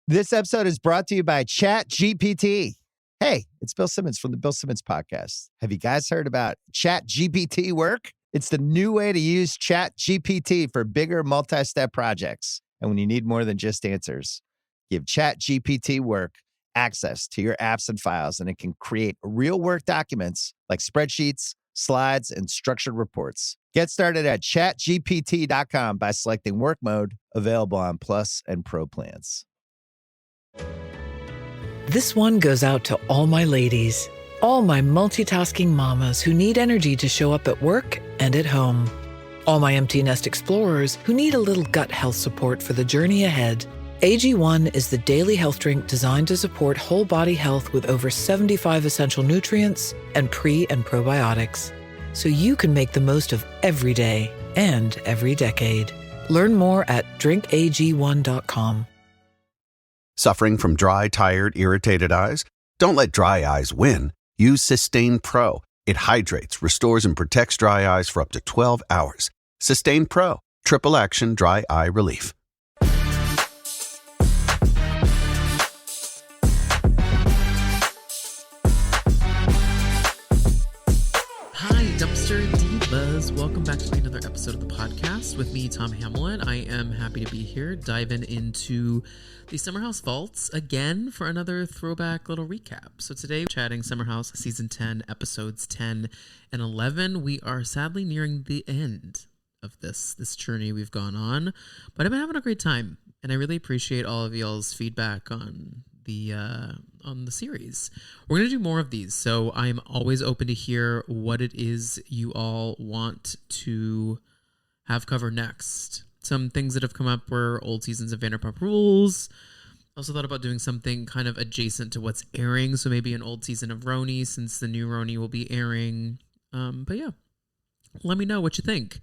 This episode is brought to you by Chat GPT. Hey, it's Bill Simmons from the Bill Simmons Podcast. Have you guys heard about Chat GPT work? It's the new way to use Chat GPT for bigger multi-step projects. And when you need more than just answers, give Chat GPT work access to your apps and files, and it can create real work documents like spreadsheets, slides, and structured reports. Get started at chatgpt.com by selecting work mode, available on Plus and Pro plans. This one goes out to all my ladies, all my multitasking mamas who need energy to show up at work and at home, all my empty nest explorers who need a little gut health support for the journey ahead. AG1 is the daily health drink designed to support whole body health with over 75 essential nutrients and pre- and probiotics, so you can make the most of every day and every decade. Learn more at drinkag1.com. Suffering from dry, tired, irritated eyes? Don't let dry eyes win. Use Sustain Pro. It hydrates, restores, and protects dry eyes for up to 12 hours. Sustain Pro. Triple action dry eye relief. Hi, Dumpster Divas. Welcome back to another episode of the podcast with me, Tom Hamlin. I am happy to be here, diving into the Summer House Vaults again for another throwback little recap. So today, chatting Summer House Season 10, Episodes 10 and 11. We are sadly nearing the end of this journey we've gone on, but I've been having a great time, and I really appreciate all of y'all's feedback on the series. We're going to do more of these, so I'm always open to hear what it is you all want to have covered next. Some things that have come up were old seasons of Vanderpump Rules. Also thought about doing something kind of adjacent to what's airing, so maybe an old season of Roni, since the new Roni will be airing. But yeah, let me know what you think.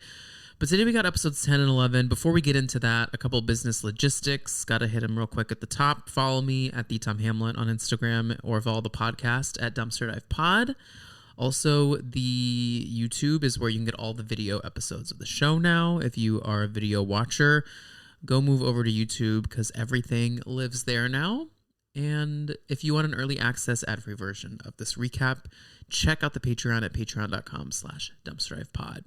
But today we got episodes 10 and 11. Before we get into that, a couple business logistics. Got to hit them real quick at the top. Follow me at the Tom Hamlin on Instagram, or follow the podcast at Dumpster Dive Pod. Also, the YouTube is where you can get all the video episodes of the show now. If you are a video watcher, go move over to YouTube because everything lives there now. And if you want an early access ad-free version of this recap, check out the Patreon at patreon.com/dumpsterdivepod.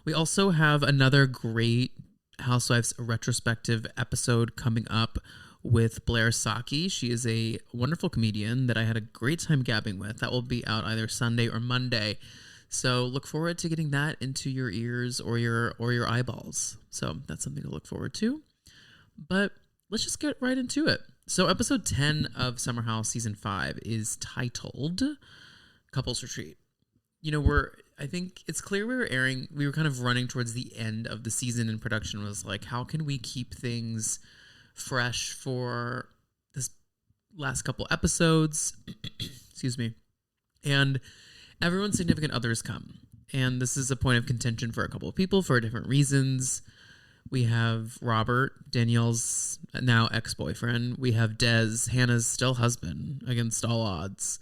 We also have another great Housewives retrospective episode coming up with Blair Saki. She is a wonderful comedian that I had a great time gabbing with. That will be out either Sunday or Monday. So look forward to getting that into your ears or your eyeballs. So that's something to look forward to. But let's just get right into it. So episode 10 of Summer House Season 5 is titled Couples Retreat. You know, I think it's clear we were kind of running towards the end of the season, and production was like, how can we keep things fresh for this last couple episodes? Excuse me. And everyone's significant others come. And this is a point of contention for a couple of people for different reasons. We have Robert, Danielle's now ex-boyfriend. We have Des, Hannah's still husband, against all odds.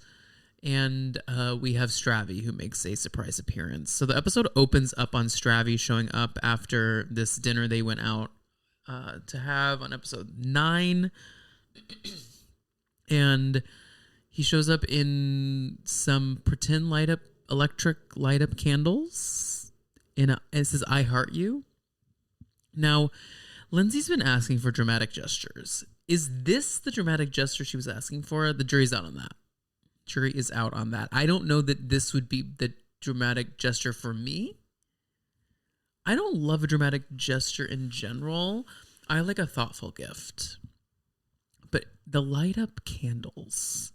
And we have Stravi, who makes a surprise appearance. So the episode opens up on Stravi showing up after this dinner they went out to have on episode 9. And he shows up in some pretend electric light up candles. It says, "I heart you." Now, Lindsay's been asking for dramatic gestures. Is this the dramatic gesture she was asking for? The jury's out on that. Jury is out on that. I don't know that this would be the dramatic gesture for me. I don't love a dramatic gesture in general. I like a thoughtful gift. But the light up candles,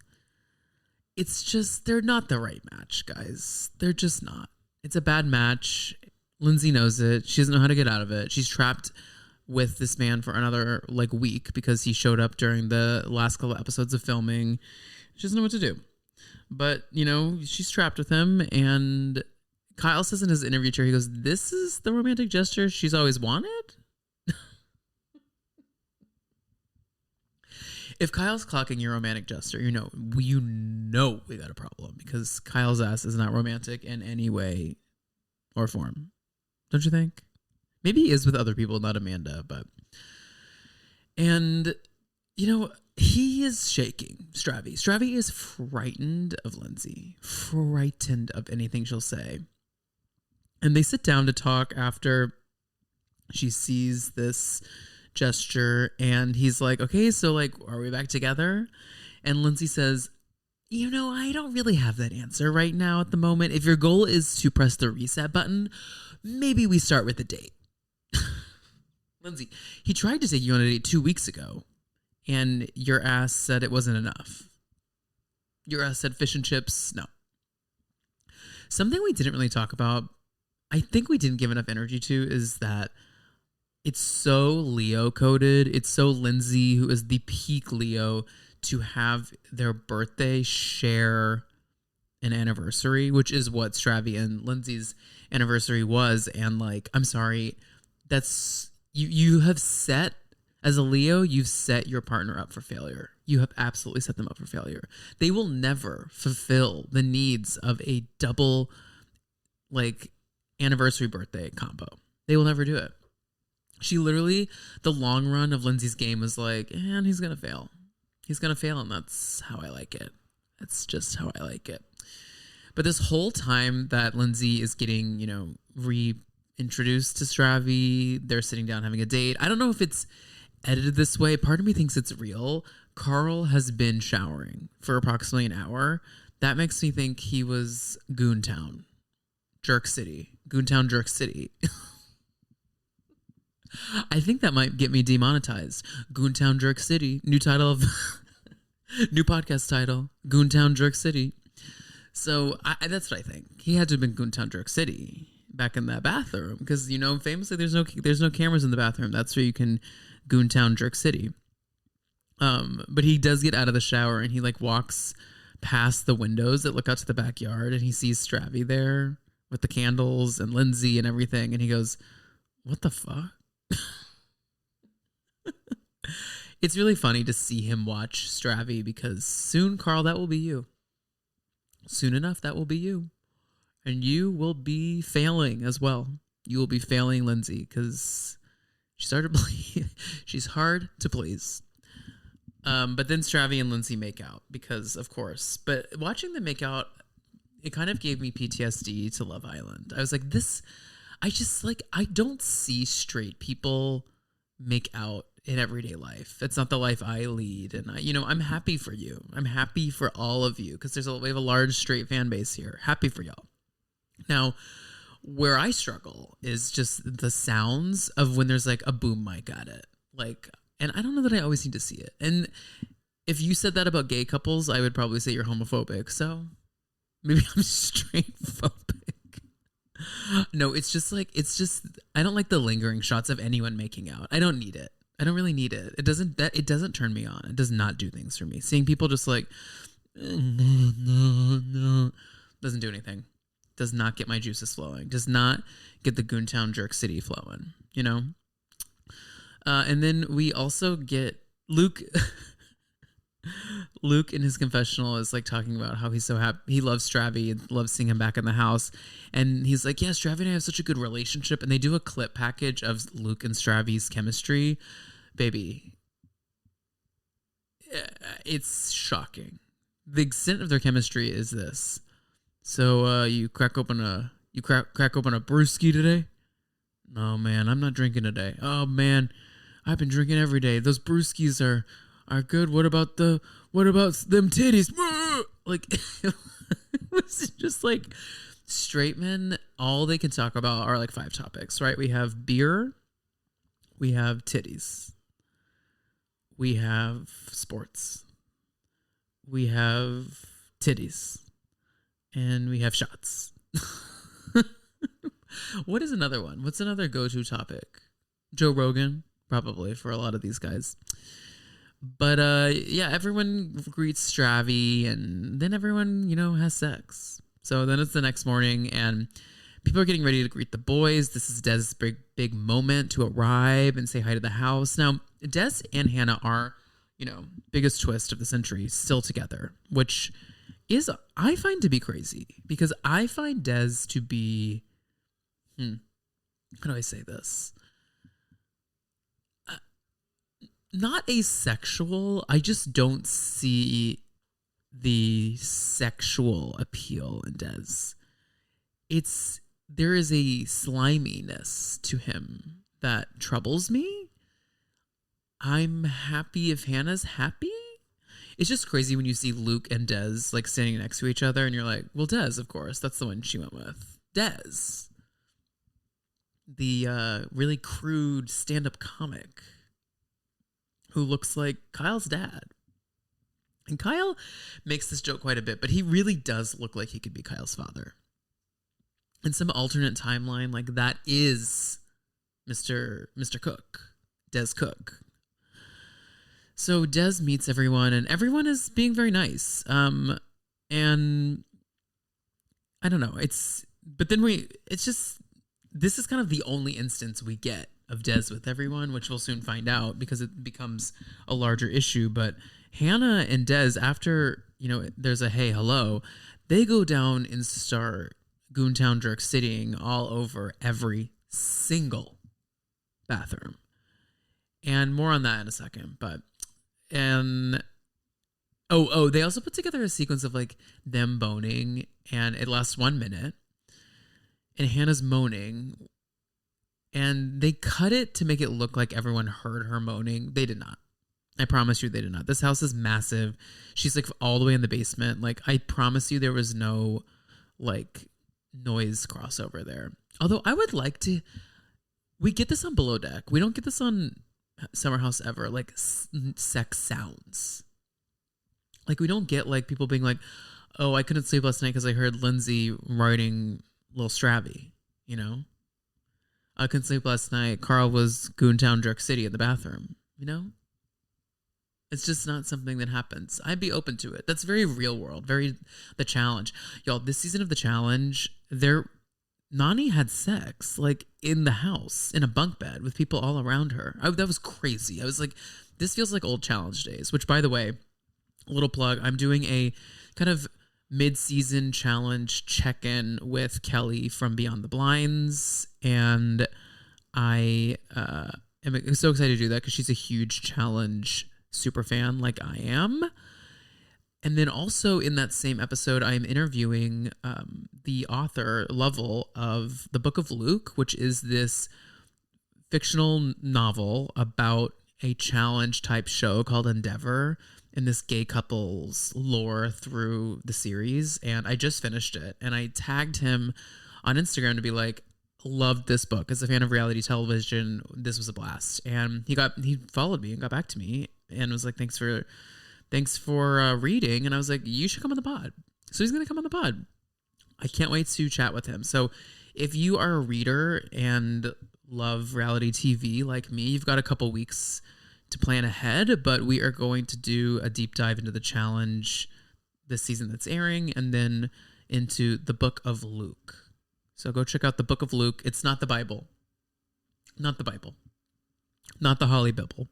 it's just, they're not the right match, guys. They're just not. It's a bad match. Lindsay knows it. She doesn't know how to get out of it. She's trapped with this man for another week because he showed up during the last couple episodes of filming. She doesn't know what to do. But, she's trapped with him, and Kyle says in his interview to her, he goes, "This is the romantic gesture she's always wanted?" If Kyle's clocking your romantic gesture, we got a problem, because Kyle's ass is not romantic in any way or form. Don't you think? Maybe he is with other people, not Amanda, but... And He is shaking, Stravy. Stravy is frightened of Lindsay, frightened of anything she'll say. And they sit down to talk after she sees this gesture, and he's like, okay, so like, are we back together? And Lindsay says, I don't really have that answer right now at the moment. If your goal is to press the reset button, maybe we start with a date. Lindsay, he tried to take you on a date 2 weeks ago, and your ass said it wasn't enough. Your ass said fish and chips, no. Something we didn't really talk about, I think we didn't give enough energy to, is that it's so Leo coded. It's so Lindsay, who is the peak Leo, to have their birthday share an anniversary, which is what Stravy and Lindsay's anniversary was. And like, I'm sorry, that's you have set, as a Leo, you've set your partner up for failure. You have absolutely set them up for failure. They will never fulfill the needs of a double like anniversary birthday combo. They will never do it. She literally, the long run of Lindsay's game was like, and he's going to fail. He's going to fail, and that's how I like it. That's just how I like it. But this whole time that Lindsay is getting, reintroduced to Stravy, they're sitting down having a date. I don't know if it's edited this way. Part of me thinks it's real. Carl has been showering for approximately an hour. That makes me think he was Goontown, Jerk City. Goontown, Jerk City. I think that might get me demonetized. Goontown Jerk City. New title of new podcast title. Goontown Jerk City. So that's what I think. He had to have been Goontown Jerk City back in that bathroom because famously there's no cameras in the bathroom. That's where you can Goontown Jerk City. But he does get out of the shower and he like walks past the windows that look out to the backyard and he sees Stravy there with the candles and Lindsay and everything, and he goes, "What the fuck?" It's really funny to see him watch Stravy because soon, Carl, that will be you. Soon enough, that will be you. And you will be failing as well. You will be failing Lindsay because she's hard to please. But then Stravy and Lindsay make out because, of course. But watching them make out, it kind of gave me PTSD to Love Island. I was like, I don't see straight people make out in everyday life. It's not the life I lead. And I'm happy for you. I'm happy for all of you because we have a large straight fan base here. Happy for y'all. Now, where I struggle is just the sounds of when there's like a boom mic at it. Like, and I don't know that I always need to see it. And if you said that about gay couples, I would probably say you're homophobic. So maybe I'm straight phobic. No, it's just I don't like the lingering shots of anyone making out. I don't need it. I don't really need it. It doesn't turn me on. It does not do things for me. Seeing people just like no, doesn't do anything. Does not get my juices flowing. Does not get the Goontown Jerk City flowing. And then we also get Luke. Luke in his confessional is like talking about how he's so happy. He loves Stravy and loves seeing him back in the house. And he's like, yeah, Stravy and I have such a good relationship. And they do a clip package of Luke and Stravy's chemistry. Baby, it's shocking. The extent of their chemistry is this. So you crack open a brewski today? No, man, I'm not drinking today. Oh, man, I've been drinking every day. Those brewskis are good. What about them titties? Like, it was just like straight men. All they can talk about are like 5 topics, right? We have beer, we have titties, we have sports, we have titties, and we have shots. What is another one? What's another go-to topic? Joe Rogan, probably, for a lot of these guys. But yeah, everyone greets Stravy, and then everyone, has sex. So then it's the next morning, and people are getting ready to greet the boys. This is Des' big moment to arrive and say hi to the house. Now, Des and Hannah are, biggest twist of the century, still together, which is, I find to be crazy, because I find Des to be, how do I say this? not asexual. I just don't see the sexual appeal in Des. There is a sliminess to him that troubles me. I'm happy if Hannah's happy. It's just crazy when you see Luke and Des like standing next to each other and you're like, well, Des, of course, that's the one she went with. Des, the really crude stand-up comic who looks like Kyle's dad. And Kyle makes this joke quite a bit, but he really does look like he could be Kyle's father. In some alternate timeline, like that is Mr. Cook, Des Cook. So Des meets everyone, and everyone is being very nice. And I don't know. This is kind of the only instance we get of Des with everyone, which we'll soon find out because it becomes a larger issue. But Hannah and Des, after, there's a hey, hello, they go down and start Goontown jerk citying all over every single bathroom. And more on that in a second. They also put together a sequence of like them boning, and it lasts 1 minute. And Hannah's moaning, and they cut it to make it look like everyone heard her moaning. They did not. I promise you they did not. This house is massive. She's like all the way in the basement. Like, I promise you there was no like noise crossover there. Although I would like to, we get this on Below Deck. We don't get this on Summer House ever. Like sex sounds. Like we don't get like people being like, oh, I couldn't sleep last night because I heard Lindsay writing Lil Stravy, I couldn't sleep last night. Carl was Goontown Jerk City in the bathroom, It's just not something that happens. I'd be open to it. That's very real world, very The Challenge. Y'all, this season of The Challenge, Nani had sex, like, in the house, in a bunk bed with people all around her. That was crazy. I was like, this feels like old Challenge days, which, by the way, a little plug, I'm doing a kind of mid-season challenge check-in with Kelly from Beyond the Blinds, and I am so excited to do that because she's a huge Challenge super fan like I am. And then also in that same episode, I am interviewing the author, Lovell, of the Book of Luke, which is this fictional novel about a challenge type show called Endeavor, and this gay couple's lore through the series. And I just finished it, and I tagged him on Instagram to be like, loved this book. As a fan of reality television, this was a blast. And he followed me and got back to me and was like, thanks for reading. And I was like, you should come on the pod. So he's going to come on the pod. I can't wait to chat with him. So if you are a reader and love reality TV like me, you've got a couple weeks to plan ahead, but we are going to do a deep dive into the challenge this season that's airing, and then into the Book of Luke. So go check out the Book of Luke. It's not the Bible. Not the Bible. Not the Holly Bible.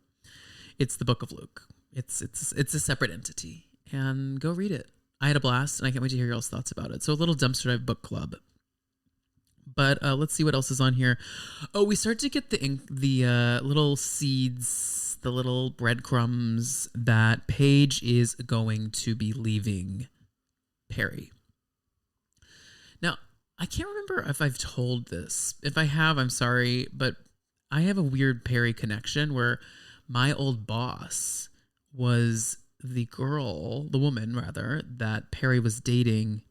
It's the Book of Luke. It's a separate entity. And go read it. I had a blast, and I can't wait to hear y'all's thoughts about it. So a little dumpster dive book club. But let's see what else is on here. Oh, we start to get the little seeds, the little breadcrumbs that Paige is going to be leaving Perry. Now, I can't remember if I've told this. If I have, I'm sorry, but I have a weird Perry connection where my old boss was the woman rather, that Perry was dating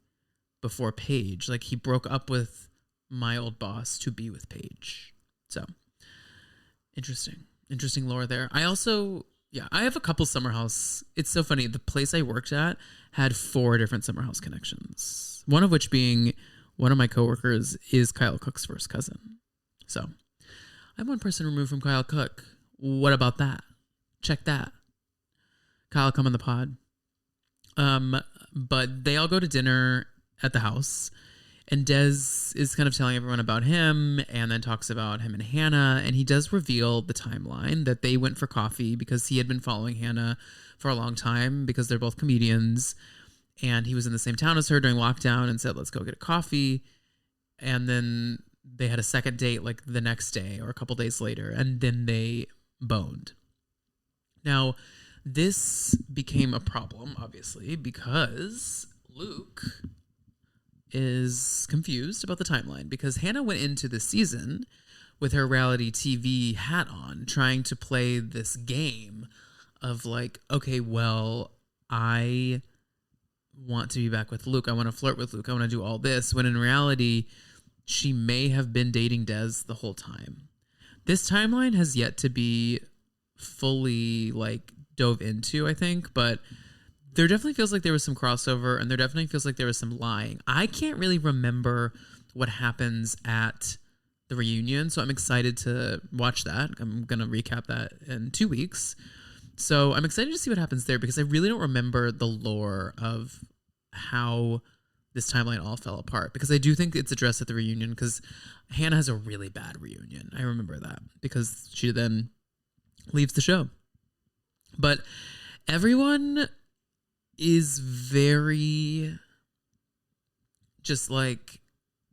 before Paige. Like, he broke up with my old boss to be with Paige. So, interesting lore there. I also, I have a couple Summer House. It's so funny. The place I worked at had 4 different Summer House connections. One of which being one of my coworkers is Kyle Cook's first cousin. So, I'm one person removed from Kyle Cook. What about that? Check that. Kyle, come on the pod. But they all go to dinner at the house, and Des is kind of telling everyone about him, and then talks about him and Hannah, and he does reveal the timeline that they went for coffee because he had been following Hannah for a long time because they're both comedians, and he was in the same town as her during lockdown and said, let's go get a coffee. And then they had a second date like the next day or a couple days later, and then they boned. Now, this became a problem, obviously, because Luke is confused about the timeline, because Hannah went into the season with her reality TV hat on, trying to play this game of like, okay, well, I want to be back with Luke. I want to flirt with Luke. I want to do all this. When in reality, she may have been dating Des the whole time. This timeline has yet to be fully like dove into, I think, but there definitely feels like there was some crossover, and there definitely feels like there was some lying. I can't really remember what happens at the reunion, so I'm excited to watch that. I'm going to recap that in 2 weeks. So I'm excited to see what happens there, because I really don't remember the lore of how this timeline all fell apart, because I do think it's addressed at the reunion, because Hannah has a really bad reunion. I remember that because she then leaves the show. But everyone is very just like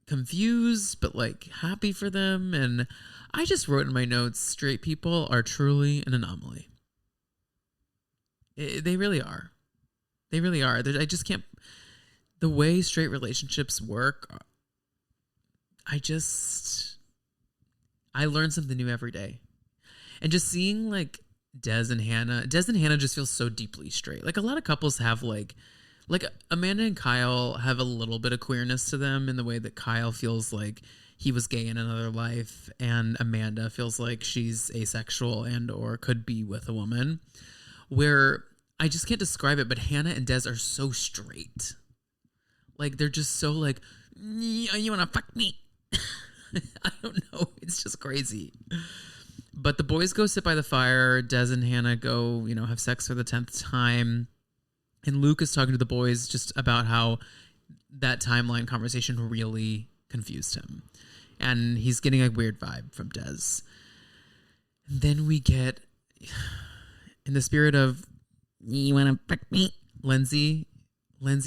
confused, but like happy for them. And I just wrote in my notes, straight people are truly an anomaly. They really are. They really are. I just can't, the way straight relationships work, I learn something new every day. And just seeing like Des and Hannah just feel so deeply straight. Like a lot of couples have like Amanda and Kyle have a little bit of queerness to them, in the way that Kyle feels like he was gay in another life, and Amanda feels like she's asexual and or could be with a woman. Where I just can't describe it, but Hannah and Des are so straight. Like they're just so like, you wanna fuck me? I don't know. It's just crazy. But the boys go sit by the fire. Des and Hannah go, have sex for the 10th time. And Luke is talking to the boys just about how that timeline conversation really confused him. And he's getting a weird vibe from Des. And then we get, in the spirit of, you want to fuck me? Lindsay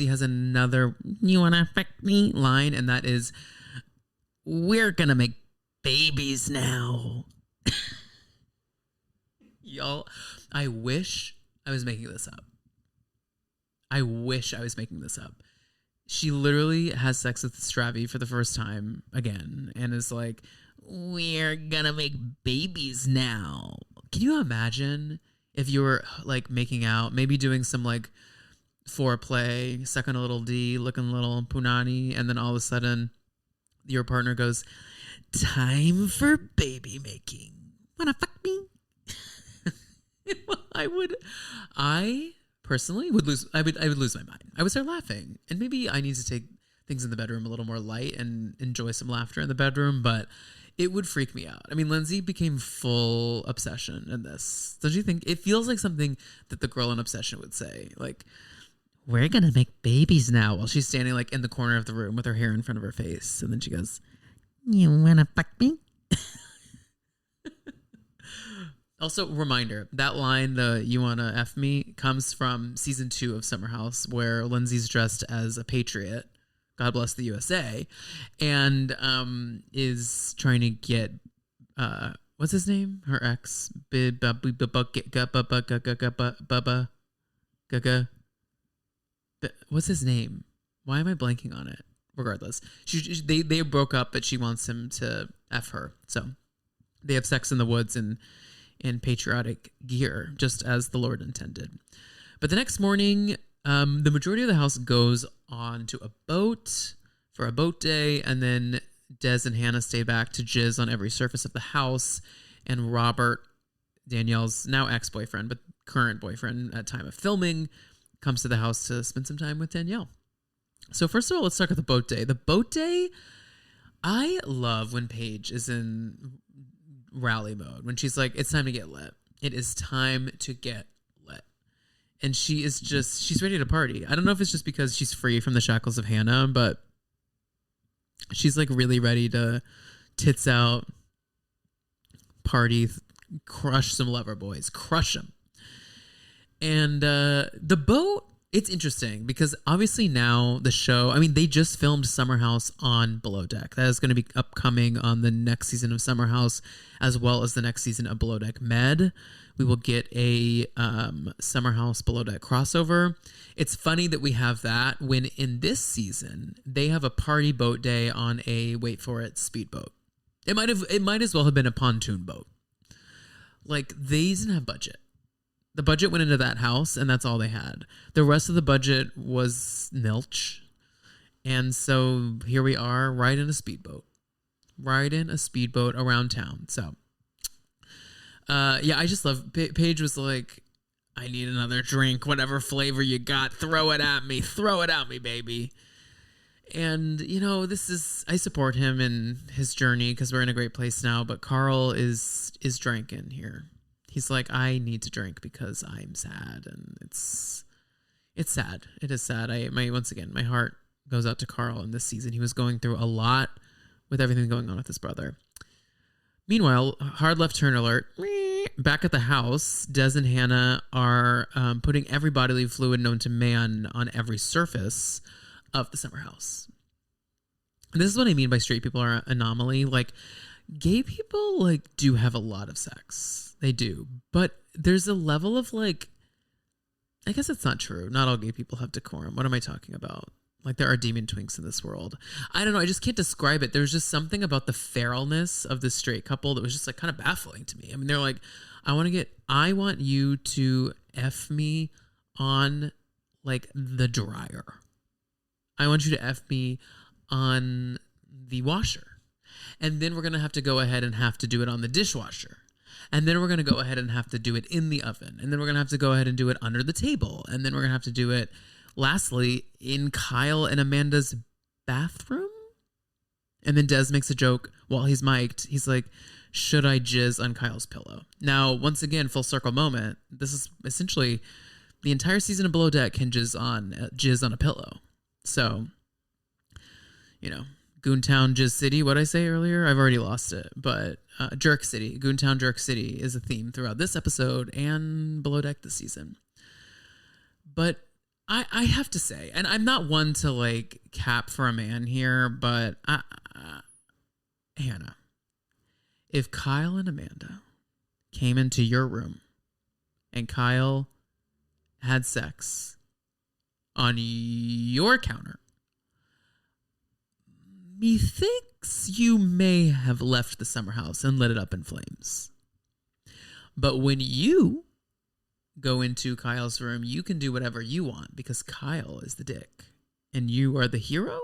has another, you want to fuck me? line. And that is, we're going to make babies now. Y'all, I wish I was making this up. She literally has sex with Stravy for the first time again and is like, we're gonna make babies now. Can you imagine if you were like making out, maybe doing some like foreplay, sucking a little D, looking a little punani, and then all of a sudden your partner goes, time for baby making. Wanna fuck me? I personally would lose my mind. I would start laughing. And maybe I need to take things in the bedroom a little more light and enjoy some laughter in the bedroom, but it would freak me out. I mean, Lindsay became full obsession in this. Don't you think? It feels like something that the girl in Obsession would say. Like, we're going to make babies now, while she's standing like in the corner of the room with her hair in front of her face. And then she goes, you want to fuck me? Also, reminder, that line, the you wanna F me, comes from season 2 of Summer House, where Lindsay's dressed as a patriot, God bless the USA, and is trying to get, what's his name? Her ex, what's his name? Why am I blanking on it? Regardless, they broke up, but she wants him to F her. So they have sex in the woods and in patriotic gear, just as the Lord intended. But the next morning, the majority of the house goes on to a boat for a boat day, and then Des and Hannah stay back to jizz on every surface of the house, and Robert, Danielle's now ex-boyfriend, but current boyfriend at time of filming, comes to the house to spend some time with Danielle. So first of all, let's start with the boat day. The boat day, I love when Paige is in rally mode, when she's like, it's time to get lit. It is time to get lit. And she's ready to party. I don't know if it's just because she's free from the shackles of Hannah, but she's like really ready to tits out, party, crush some lover boys, crush them. And the boat It's interesting because obviously now the show, I mean, they just filmed Summer House on Below Deck. That is going to be upcoming on the next season of Summer House, as well as the next season of Below Deck Med. We will get a Summer House Below Deck crossover. It's funny that we have that when in this season, they have a party boat day on a, wait for it, speedboat. It might as well have been a pontoon boat. Like, they didn't have budget. The budget went into that house, and that's all they had. The rest of the budget was nilch. And so here we are, riding a speedboat around town. So, yeah, I just love, Paige was like, I need another drink, whatever flavor you got, throw it at me, baby. And, you know, I support him in his journey because we're in a great place now, but Carl is drinking here. He's like, I need to drink because I'm sad, and it's sad. It is sad. Once again, my heart goes out to Carl in this season. He was going through a lot with everything going on with his brother. Meanwhile, hard left turn alert. Back at the house, Des and Hannah are putting every bodily fluid known to man on every surface of the summer house. And this is what I mean by straight people are an anomaly. Like, gay people, like, do have a lot of sex. They do. But there's a level of, like, I guess it's not true. Not all gay people have decorum. What am I talking about? Like, there are demon twinks in this world. I don't know. I just can't describe it. There's just something about the feralness of this straight couple that was just, like, kind of baffling to me. I mean, they're like, I want you to F me on, like, the dryer. I want you to F me on the washer. And then we're going to have to go ahead and have to do it on the dishwasher. And then we're going to go ahead and have to do it in the oven. And then we're going to have to go ahead and do it under the table. And then we're going to have to do it, lastly, in Kyle and Amanda's bathroom. And then Des makes a joke while he's mic'd. He's like, should I jizz on Kyle's pillow? Now, once again, full circle moment. This is essentially the entire season of Below Deck can jizz on a pillow. So, you know, Goontown Jizz City, what'd I say earlier? I've already lost it. But Jerk City, Goontown Jerk City is a theme throughout this episode and Below Deck this season. But I have to say, and I'm not one to, like, cap for a man here, but Hannah, if Kyle and Amanda came into your room and Kyle had sex on your counter, methinks you may have left the summer house and lit it up in flames. But when you go into Kyle's room, you can do whatever you want because Kyle is the dick and you are the hero.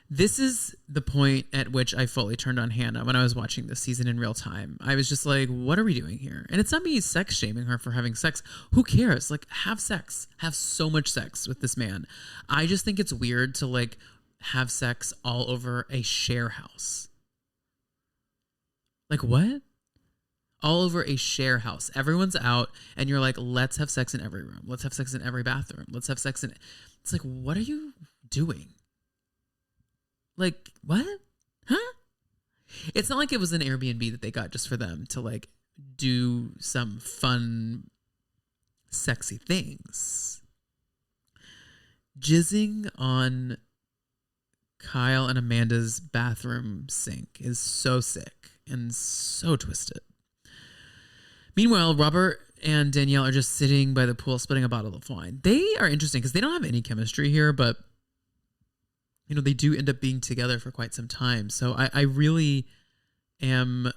This is the point at which I fully turned on Hannah when I was watching this season in real time. I was just like, what are we doing here? And it's not me sex shaming her for having sex. Who cares? Like, have sex. Have so much sex with this man. I just think it's weird to, like, have sex all over a share house. Like, what? All over a share house. Everyone's out and you're like, let's have sex in every room. Let's have sex in every bathroom. Let's have sex in... It's like, what are you doing? Like, what? Huh? It's not like it was an Airbnb that they got just for them to, like, do some fun, sexy things. Jizzing on Kyle and Amanda's bathroom sink is so sick and so twisted. Meanwhile, Robert and Danielle are just sitting by the pool splitting a bottle of wine. They are interesting because they don't have any chemistry here, but, you know, they do end up being together for quite some time. So I really am,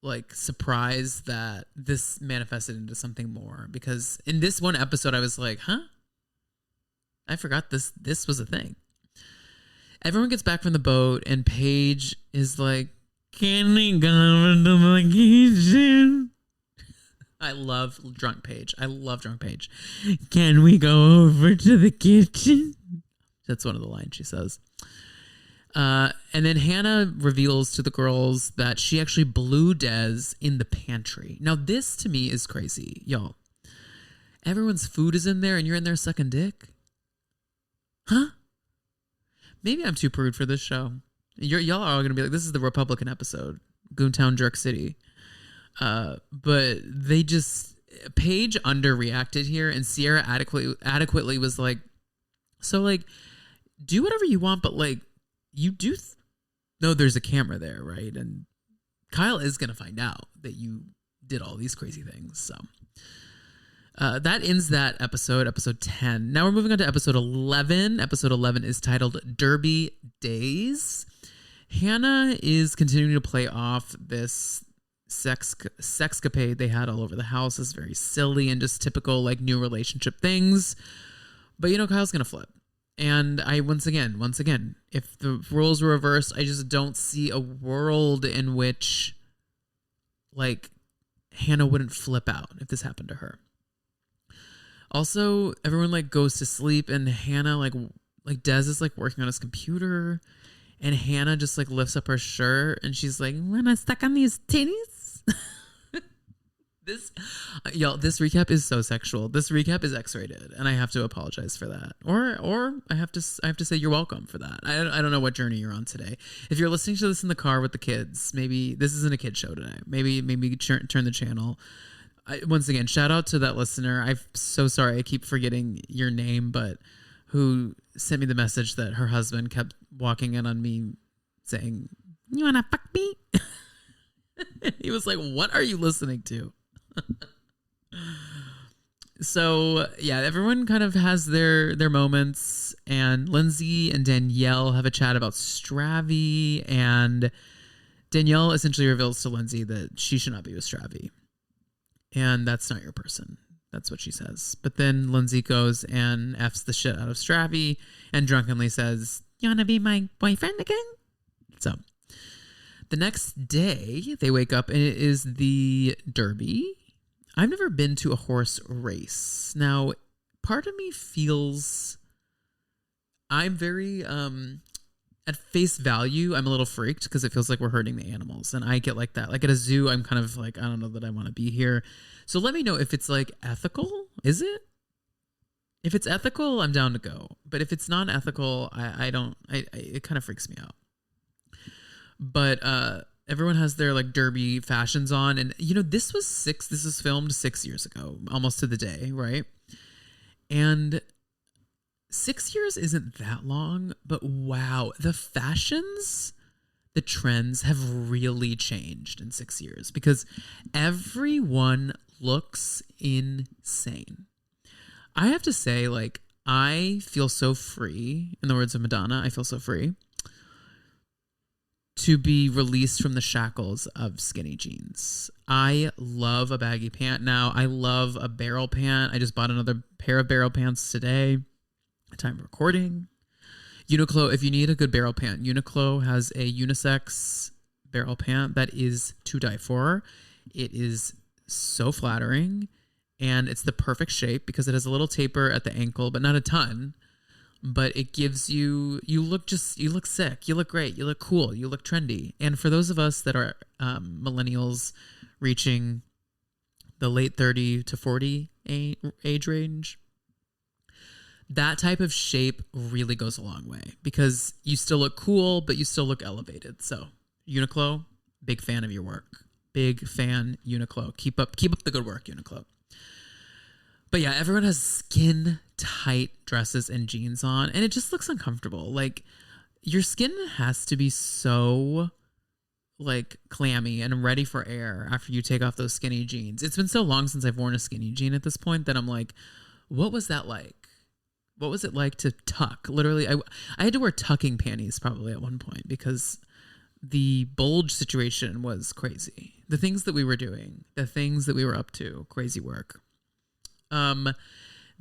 like, surprised that this manifested into something more, because in this one episode I was like, huh? I forgot this was a thing. Everyone gets back from the boat and Paige is like, can we go into the kitchen? I love drunk Paige. Can we go over to the kitchen? That's one of the lines she says. And then Hannah reveals to the girls that she actually blew Des in the pantry. Now, this to me is crazy, y'all. Everyone's food is in there and you're in there sucking dick? Huh? Maybe I'm too prude for this show. Y'all are all going to be like, this is the Republican episode. Goontown Jerk City. But they just... Paige underreacted here, and Sierra adequately was like, so like, do whatever you want, but like, you do know there's a camera there, right? And Kyle is gonna find out that you did all these crazy things. So that ends that episode 10. Now we're moving on to episode 11. Episode 11 is titled Derby Days. Hannah is continuing to play off this sexcapade they had all over the house. Is very silly and just typical like new relationship things. But Kyle's gonna flip. And I once again, if the roles were reversed, I just don't see a world in which like Hannah wouldn't flip out if this happened to her. Also, everyone like goes to sleep, and Hannah like Des is like working on his computer, and Hannah just like lifts up her shirt and she's like, "When I stuck on these titties." This recap is so sexual. This recap is X-rated, and I have to apologize for that. Or I have to say you're welcome for that. I don't know what journey you're on today. If you're listening to this in the car with the kids, maybe this isn't a kid show today. Maybe turn the channel. Once again, shout out to that listener. I'm so sorry. I keep forgetting your name, but who sent me the message that her husband kept walking in on me saying, "You wanna fuck me?" He was like, "What are you listening to?" So yeah, everyone kind of has their moments, and Lindsay and Danielle have a chat about Stravy, and Danielle essentially reveals to Lindsay that she should not be with Stravy, and that's not your person. That's what she says. But then Lindsay goes and F's the shit out of Stravy and drunkenly says, "You want to be my boyfriend again?" So the next day they wake up and it is the Derby. I've never been to a horse race. Now, part of me feels I'm very, at face value, I'm a little freaked because it feels like we're hurting the animals. And I get like that. Like at a zoo, I'm kind of like, I don't know that I want to be here. So let me know if it's like ethical. Is it? If it's ethical, I'm down to go. But if it's not ethical, it kind of freaks me out. But, everyone has their like derby fashions on, and this was filmed 6 years ago, almost to the day, right? And 6 years isn't that long, but wow, the fashions, the trends have really changed in 6 years because everyone looks insane. I have to say, like, I feel so free, in the words of Madonna, I feel so free to be released from the shackles of skinny jeans. I love a baggy pant now. I love a barrel pant. I just bought another pair of barrel pants today. Time of recording. Uniqlo, if you need a good barrel pant, Uniqlo has a unisex barrel pant that is to die for. It is so flattering, and it's the perfect shape because it has a little taper at the ankle, but not a ton. But it gives you look sick, you look great, you look cool, you look trendy. And for those of us that are millennials reaching the late 30 to 40 age range, that type of shape really goes a long way because you still look cool, but you still look elevated. So Uniqlo, big fan of your work. Big fan, Uniqlo. Keep up the good work, Uniqlo. But yeah, everyone has skin tight dresses and jeans on, and it just looks uncomfortable. Like, your skin has to be so like clammy and ready for air after you take off those skinny jeans. It's been so long since I've worn a skinny jean at this point that I'm like, what was that like? What was it like to tuck? Literally, I had to wear tucking panties probably at one point because the bulge situation was crazy. The things that we were doing, the things that we were up to, crazy work.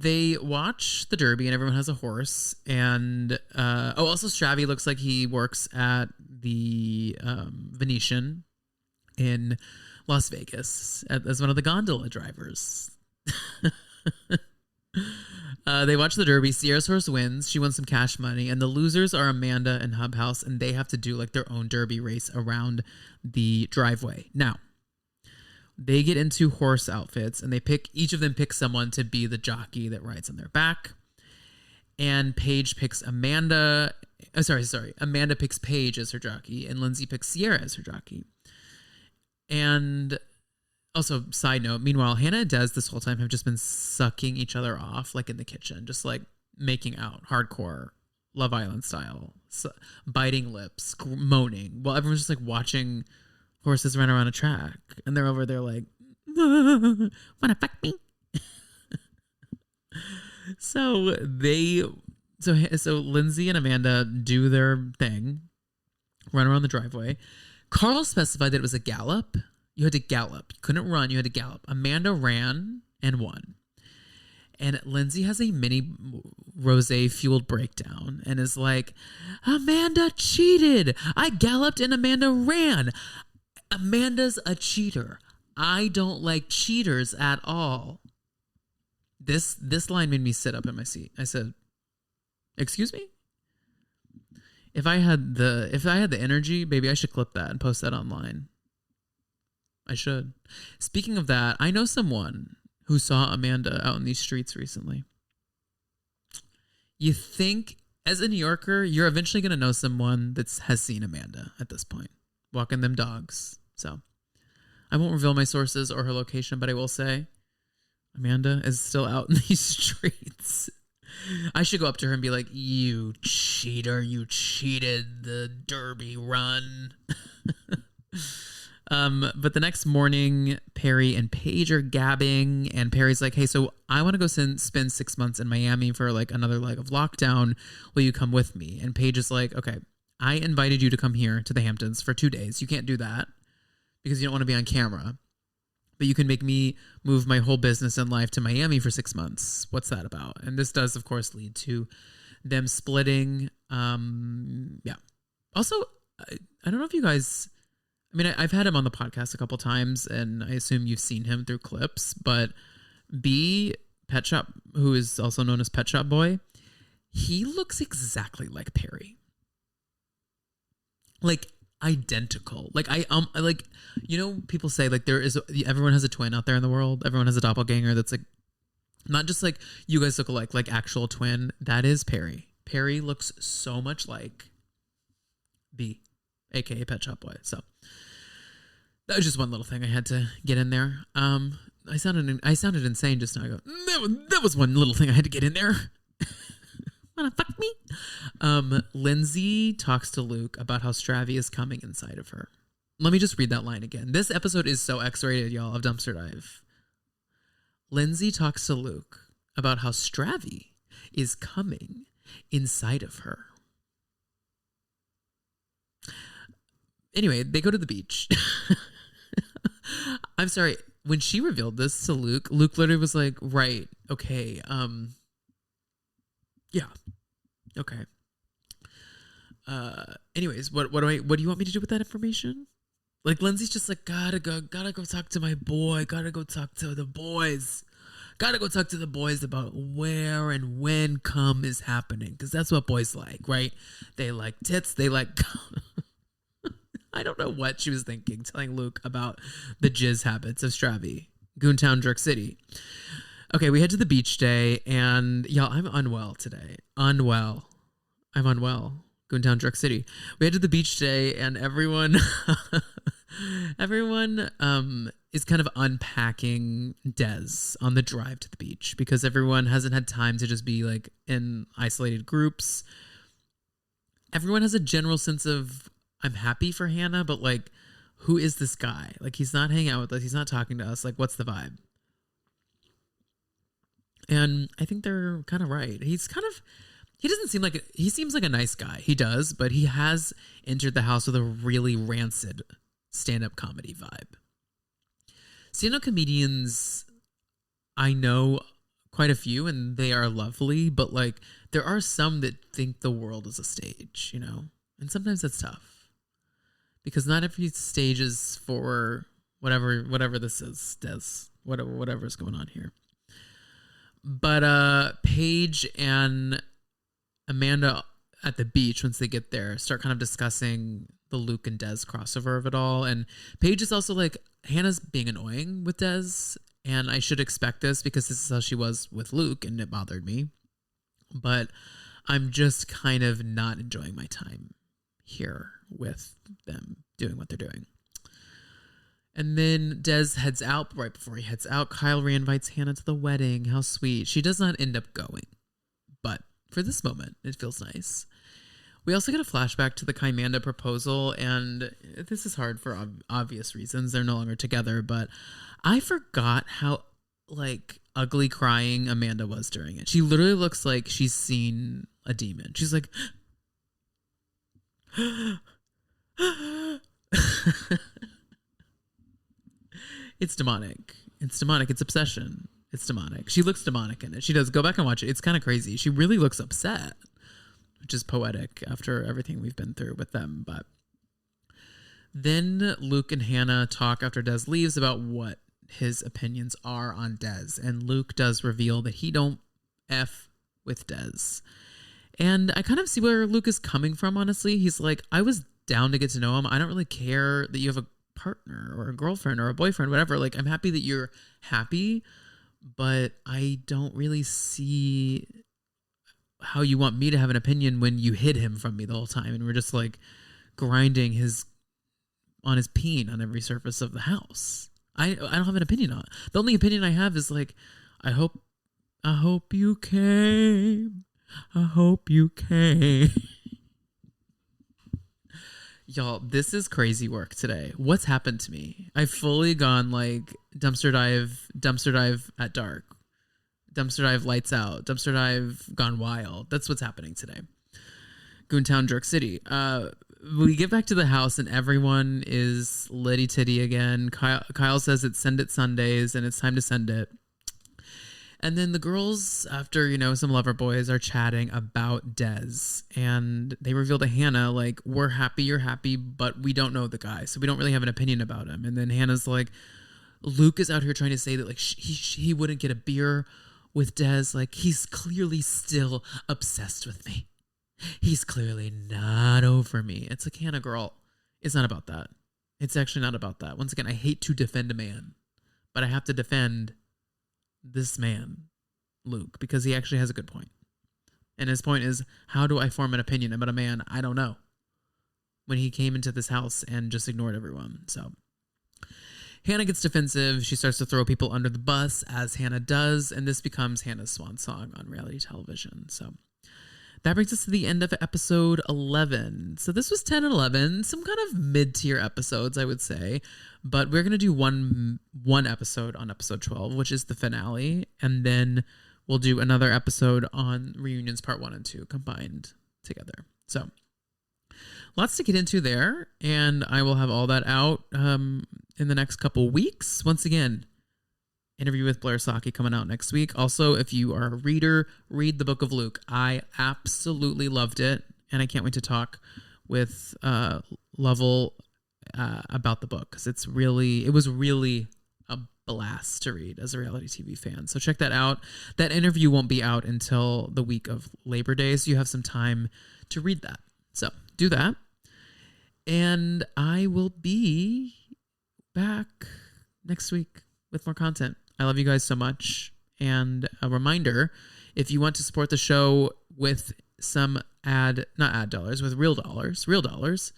They watch the Derby and everyone has a horse, and also Stravy looks like he works at the Venetian in Las Vegas as one of the gondola drivers. They watch the Derby. Sierra's horse wins. She wins some cash money, and the losers are Amanda and Hub House, and they have to do like their own Derby race around the driveway. Now, they get into horse outfits, and each of them picks someone to be the jockey that rides on their back. And Paige picks Amanda. Amanda picks Paige as her jockey, and Lindsay picks Sierra as her jockey. And Also, side note, meanwhile, Hannah and Des this whole time have just been sucking each other off, like in the kitchen, just like making out, hardcore, Love Island style, biting lips, moaning, while everyone's just like watching horses run around a track. And they're over there like, wanna fuck me? So Lindsay and Amanda do their thing, run around the driveway. Carl specified that it was a gallop. You had to gallop. You couldn't run. You had to gallop. Amanda ran and won. And Lindsay has a mini rosé-fueled breakdown and is like, Amanda cheated. I galloped and Amanda ran. Amanda's a cheater. I don't like cheaters at all. This line made me sit up in my seat. I said, excuse me? If I had the energy, baby, I should clip that and post that online. I should. Speaking of that, I know someone who saw Amanda out in these streets recently. You think, as a New Yorker, you're eventually going to know someone that has seen Amanda at this point, walking them dogs. So I won't reveal my sources or her location, but I will say Amanda is still out in these streets. I should go up to her and be like, you cheater, you cheated the Derby run. But the next morning, Perry and Paige are gabbing, and Perry's like, hey, so I want to go spend 6 months in Miami for like another leg of lockdown. Will you come with me? And Paige is like, okay, I invited you to come here to the Hamptons for 2 days. You can't do that because you don't want to be on camera. But you can make me move my whole business and life to Miami for 6 months. What's that about? And this does, of course, lead to them splitting. Yeah. Also, I don't know if you guys... I mean, I've had him on the podcast a couple times, and I assume you've seen him through clips, but B, Pet Shop, who is also known as Pet Shop Boy, he looks exactly like Perry. Like, identical. Like, like, you know, people say, like, everyone has a twin out there in the world. Everyone has a doppelganger that's, like, not just, like, you guys look alike, like, actual twin. That is Perry. Perry looks so much like B, a.k.a. Pet Shop Boy. So that was just one little thing I had to get in there. I sounded insane just now. I go, that was one little thing I had to get in there. Wanna fuck me? Lindsay talks to Luke about how Stravy is coming inside of her. Let me just read that line again. This episode is so X-rated, y'all, of Dumpster Dive. Lindsay talks to Luke about how Stravy is coming inside of her. Anyway, they go to the beach. I'm sorry. When she revealed this to Luke literally was like, right, okay, yeah, okay. Anyways, what do you want me to do with that information? Like, Lindsay's just like, gotta go talk to my boy, gotta go talk to the boys about where and when cum is happening, because that's what boys like, right? They like tits, they like I don't know what she was thinking, telling Luke about the jizz habits of Stravy, Goontown, Jerk City. Okay, we head to the beach day, and y'all, I'm unwell today. I'm unwell. Goontown, Jerk City. We head to the beach day, and everyone is kind of unpacking Des on the drive to the beach because everyone hasn't had time to just be like in isolated groups. Everyone has a general sense of, I'm happy for Hannah, but like, who is this guy? Like, he's not hanging out with us. He's not talking to us. Like, what's the vibe? And I think they're kind of right. He seems like a nice guy. He does, but he has entered the house with a really rancid stand-up comedy vibe. Stand-up comedians, I know quite a few, and they are lovely, but like, there are some that think the world is a stage, you know? And sometimes that's tough. Because not every stage is for whatever this is, Des, whatever is going on here. But Paige and Amanda at the beach, once they get there, start kind of discussing the Luke and Des crossover of it all. And Paige is also like, Hannah's being annoying with Des, and I should expect this because this is how she was with Luke, and it bothered me. But I'm just kind of not enjoying my time here with them doing what they're doing. And then Des heads out. Right before he heads out, Kyle reinvites Hannah to the wedding. How sweet. She does not end up going, but for this moment, it feels nice. We also get a flashback to the Kymanda proposal, and this is hard for obvious reasons. They're no longer together, but I forgot how ugly crying Amanda was during it. She literally looks like she's seen a demon. She's like, it's demonic. It's demonic. It's obsession. It's demonic. She looks demonic in it. She does. Go back and watch it. It's kind of crazy. She really looks upset, which is poetic after everything we've been through with them. But then Luke and Hannah talk after Des leaves about what his opinions are on Des. And Luke does reveal that he don't F with Des. And I kind of see where Luke is coming from, honestly. He's like, I was down to get to know him. I don't really care that you have a partner or a girlfriend or a boyfriend, whatever. Like, I'm happy that you're happy, but I don't really see how you want me to have an opinion when you hid him from me the whole time. And we're just like grinding on his peen on every surface of the house. I don't have an opinion on it. The only opinion I have is like, I hope you came. I hope you came. Y'all, this is crazy work today. What's happened to me? I've fully gone like dumpster dive at dark, dumpster dive lights out, dumpster dive gone wild. That's what's happening today. Goontown Jerk City. We get back to the house and everyone is litty titty again. Kyle says it's Send It Sundays and it's time to send it. And then the girls, after, some lover boys, are chatting about Des. And they reveal to Hannah, like, we're happy you're happy, but we don't know the guy. So we don't really have an opinion about him. And then Hannah's like, Luke is out here trying to say that, like, he wouldn't get a beer with Des. Like, he's clearly still obsessed with me. He's clearly not over me. It's like, Hannah, girl, it's not about that. It's actually not about that. Once again, I hate to defend a man, but I have to defend this man, Luke, because he actually has a good point. And his point is, how do I form an opinion about a man I don't know when he came into this house and just ignored everyone? So Hannah gets defensive. She starts to throw people under the bus, as Hannah does, and this becomes Hannah's swan song on reality television. So that brings us to the end of episode 11. So this was 10 and 11, some kind of mid-tier episodes, I would say. But we're going to do one episode on episode 12, which is the finale. And then we'll do another episode on reunions part 1 and 2 combined together. So lots to get into there. And I will have all that out in the next couple weeks. Once again, interview with Blair Saki coming out next week. Also, if you are a reader, read the Book of Luke. I absolutely loved it, and I can't wait to talk with Lovell about the book, because it was really a blast to read as a reality TV fan. So check that out. That interview won't be out until the week of Labor Day, so you have some time to read that. So do that, and I will be back next week with more content. I love you guys so much. And a reminder, if you want to support the show with some with real dollars,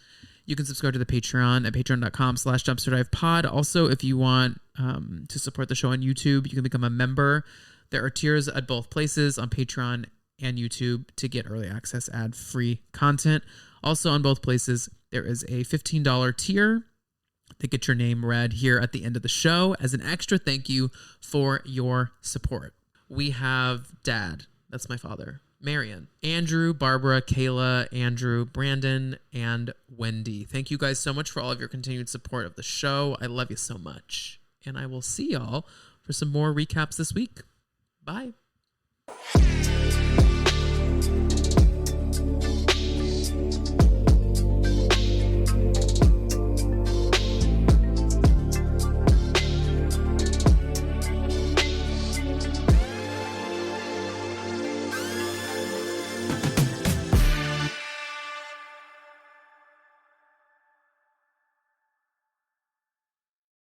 you can subscribe to the Patreon at patreon.com/dumpsterdivepod. Also, if you want to support the show on YouTube, you can become a member. There are tiers at both places, on Patreon and YouTube, to get early access ad-free content. Also on both places, there is a $15 tier to get your name read here at the end of the show as an extra thank you for your support. We have Dad, that's my father, Marion, Andrew, Barbara, Kayla, Andrew, Brandon, and Wendy. Thank you guys so much for all of your continued support of the show. I love you so much. And I will see y'all for some more recaps this week. Bye.